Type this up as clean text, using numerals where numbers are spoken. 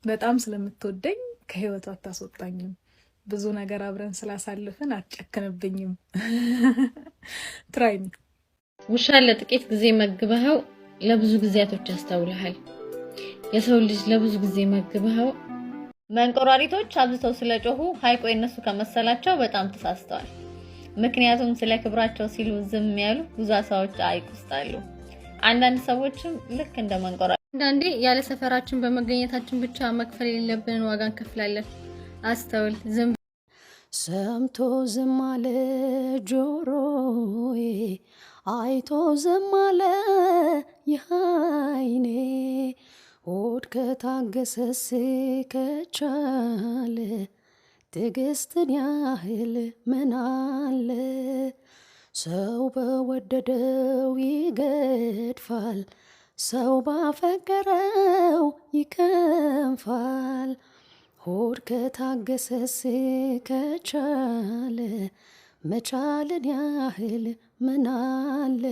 በጣም ስለምትወደኝ ከህይወቷ አታስወጣኝም። ብዙ ነገር አብረን ስላሳልፍን አትጨክንብኝም። ትራይሚ ውሻ ለጥቂት ጊዜ መግበኸው ለብዙ ጊዜያቶች ያስተውልሃል። የሰው ልጅ ለብዙ ጊዜ መግበኸው መንቆራሪቶች አብዝተው ስለጮሁ ሀይቆ የነሱ ከመሰላቸው በጣም ተሳስተዋል። ምክንያቱም ስለ ክብራቸው ሲሉ ዝም ያሉ ብዙ አሳዎች ሀይቅ ውስጥ አሉ። አንዳንድ ሰዎችም ልክ እንደ መንቆራሪት አንዳንዴ ያለ ሰፈራችን በመገኘታችን ብቻ መክፈል የሌለብንን ዋጋ እንከፍላለን። አስተውል። ዝም ሰምቶ ዝም አለ ጆሮዬ፣ አይቶ ዝም አለ የዓይኔ፣ ሆድ ከታገሰስ ከቻለ ትዕግስትን ያህል ምን አለ። ሰው በወደደው ይገድፋል፣ ሰው ባፈቀረው ይከንፋል። ሆድ ከታገሰስ ከቻለ መቻልን ያህል ምን አለ።